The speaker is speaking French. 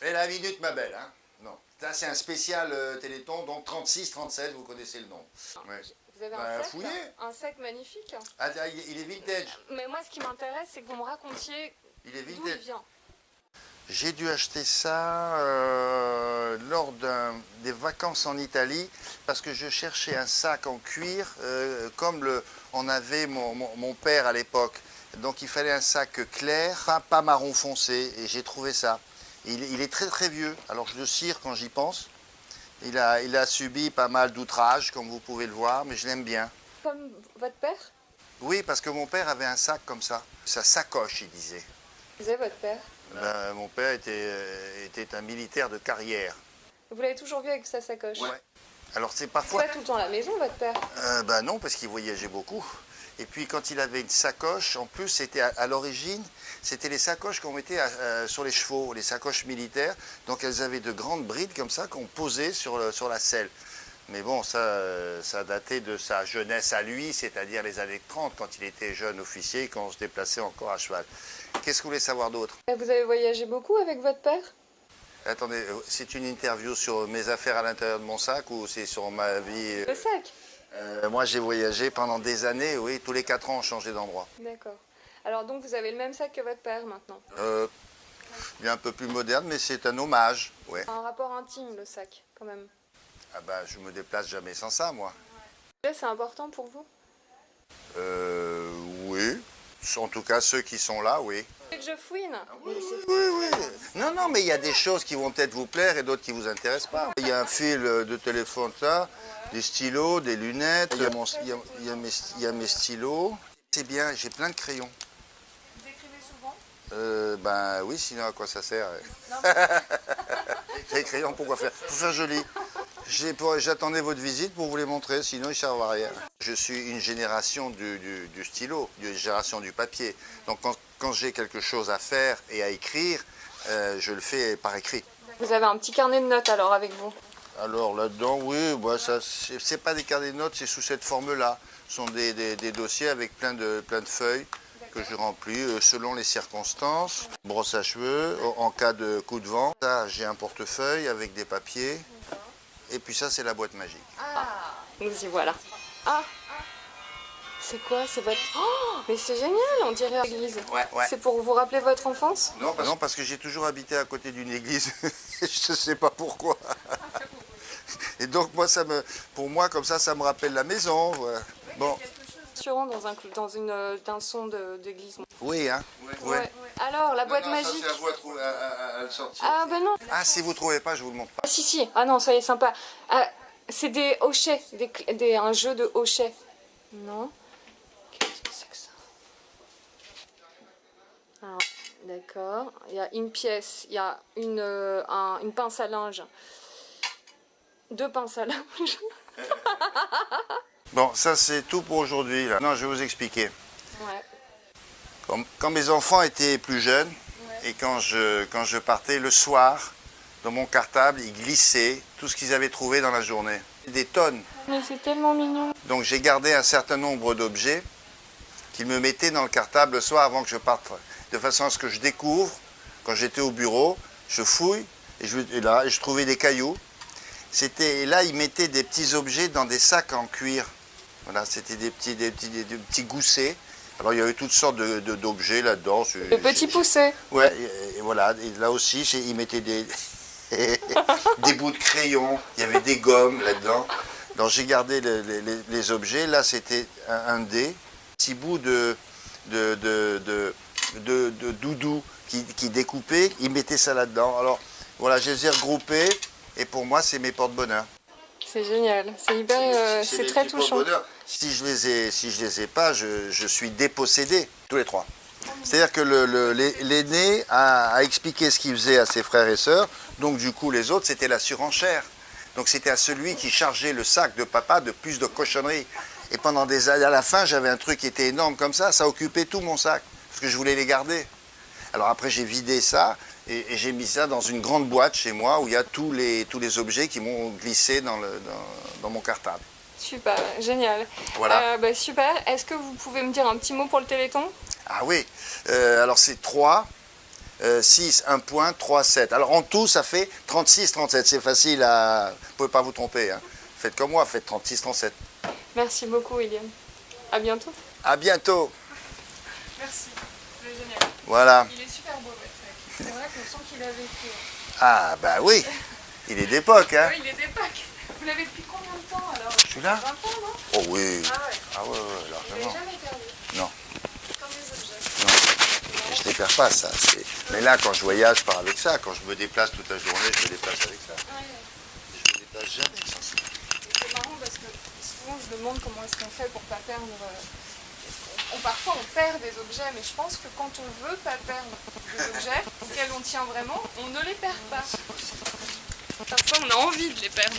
Et la minute, ma belle, hein? Non. Ça, c'est un spécial Téléthon, donc 36, 37, vous connaissez le nom. Ouais. Vous avez Bah, un sac, fouillez. un sac magnifique. Ah, il est vintage. Mais moi, ce qui m'intéresse, c'est que vous me racontiez Il est d'où il vintage. vient. J'ai dû acheter ça lors des vacances en Italie parce que je cherchais un sac en cuir comme on avait mon père à l'époque. Donc il fallait un sac clair, pas marron foncé, et j'ai trouvé ça. Il est très très vieux, alors je le cire quand j'y pense. Il a subi pas mal d'outrages, comme vous pouvez le voir, mais je l'aime bien. Comme votre père? Oui, parce que mon père avait un sac comme ça. Sa sacoche, il disait. Vous avez votre père? Ben, mon père était un militaire de carrière. Vous l'avez toujours vu avec sa sacoche? Ouais. Alors c'est C'est parfois... pas tout le temps à la maison, votre père? Ben non, parce qu'il voyageait beaucoup. Et puis quand il avait une sacoche, en plus c'était à l'origine, c'était les sacoches qu'on mettait sur les chevaux, les sacoches militaires. Donc elles avaient de grandes brides comme ça qu'on posait sur la selle. Mais bon, ça datait de sa jeunesse à lui, c'est-à-dire les années 30, quand il était jeune officier, quand on se déplaçait encore à cheval. Qu'est-ce que vous voulez savoir d'autre? Vous avez voyagé beaucoup avec votre père? Attendez, c'est une interview sur mes affaires à l'intérieur de mon sac ou c'est sur ma vie? Le sac? Moi, j'ai voyagé pendant des années, oui, tous les 4 ans, on changeait d'endroit. D'accord. Alors donc vous avez le même sac que votre père maintenant? Il est un peu plus moderne, mais c'est un hommage, ouais. Un rapport intime, le sac, quand même. Ah bah, je me déplace jamais sans ça, moi. Là, c'est important pour vous? Oui. En tout cas, ceux qui sont là, oui. Que je fouine? Oui, oui. Non, non, mais il y a des choses qui vont peut-être vous plaire et d'autres qui vous intéressent pas. Il y a un fil de téléphone là, des stylos, des lunettes, il y a mes stylos. C'est bien, j'ai plein de crayons. Vous écrivez souvent? Ben oui, sinon à quoi ça sert? Les crayons, pourquoi faire? Pour faire joli. J'attendais votre visite pour vous les montrer, sinon ils ne servent à rien. Je suis une génération du stylo, une génération du papier. Donc quand j'ai quelque chose à faire et à écrire, je le fais par écrit. Vous avez un petit carnet de notes alors avec vous? Alors là-dedans, oui, bah, c'est pas des carnets de notes, c'est sous cette forme-là. Ce sont des dossiers avec plein de feuilles que je remplis selon les circonstances. Brosse à cheveux, en cas de coup de vent. Ça, j'ai un portefeuille avec des papiers. Et puis ça, c'est la boîte magique. Nous y voilà. Ah! C'est quoi? C'est votre... Oh! Mais c'est génial, on dirait l'église. Ouais. C'est pour vous rappeler votre enfance? Non, parce que j'ai toujours habité à côté d'une église. Je ne sais pas pourquoi. Et donc, pour moi, comme ça me rappelle la maison. Voilà. Bon. Rassurant dans un son d'église. Oui, hein? Ouais. Alors, la boîte magique. Ça, c'est à vous à le sortir. Ah ben non. Ah, si vous ne trouvez pas, je vous le montre pas. Ah, si. Ah non, soyez sympa. Ah, c'est des hochets, un jeu de hochets. Non? Qu'est-ce que c'est que ça? Alors, d'accord. Il y a une pièce, il y a une pince à linge. 2 pinces à linge. Bon, ça, c'est tout pour aujourd'hui. Non, je vais vous expliquer. Ouais. Quand mes enfants étaient plus jeunes, et quand je partais le soir, dans mon cartable, ils glissaient tout ce qu'ils avaient trouvé dans la journée. Des tonnes. Mais c'est tellement mignon. Donc j'ai gardé un certain nombre d'objets qu'ils me mettaient dans le cartable le soir avant que je parte. De façon à ce que je découvre, quand j'étais au bureau, je fouille, et je trouvais des cailloux. Et là, ils mettaient des petits objets dans des sacs en cuir. Voilà, c'était des petits goussets. Alors il y avait toutes sortes d'objets là-dedans. Le petit poussé. Ouais, et voilà. Et là aussi, ils mettaient des bouts de crayon. Il y avait des gommes là-dedans. Donc j'ai gardé les objets. Là, c'était un dé, petit bout de doudou qui découpait. Ils mettaient ça là-dedans. Alors voilà, je les ai regroupés. Et pour moi, c'est mes porte-bonheur. C'est génial. C'est hyper. C'est très touchant. Si je les ai pas, je suis dépossédé, tous les 3. C'est-à-dire que l'aîné a expliqué ce qu'il faisait à ses frères et sœurs, donc du coup les autres c'était la surenchère. Donc c'était à celui qui chargeait le sac de papa de plus de cochonneries. Et pendant des années, à la fin, j'avais un truc qui était énorme comme ça occupait tout mon sac, parce que je voulais les garder. Alors après j'ai vidé ça, et j'ai mis ça dans une grande boîte chez moi, où il y a tous les objets qui m'ont glissé dans mon cartable. Super, génial. Voilà. Super. Est-ce que vous pouvez me dire un petit mot pour le Téléthon? Ah oui, alors c'est 3, 6, 1 point, 3, 7. Alors en tout, ça fait 36, 37. C'est facile à... Vous ne pouvez pas vous tromper. Hein. Faites comme moi, faites 36, 37. Merci beaucoup, William. À bientôt. À bientôt. Merci, c'est génial. Voilà. Il est super beau, votre sac. C'est vrai qu'on sent qu'il a vécu. Ah, bah oui. Il est d'époque, hein. Oui, il est d'époque. Vous l'avez depuis combien de temps alors? Celui-là? 20 ans, non? Oh oui. Ah ouais. Ah ouais, Vous l'avez largement. jamais perdu? Non. Comme les objets. Non. Et je ne les perds pas, ça. Mais là, quand je voyage, je pars avec ça. Quand je me déplace toute la journée, je me déplace avec ça. Ouais. Je me déplace jamais sans ça. C'est marrant parce que souvent je demande comment est-ce qu'on fait pour pas perdre. Parfois on perd des objets, mais je pense que quand on veut pas perdre des objets auxquels on tient vraiment, on ne les perd pas. Parfois on a envie de les perdre.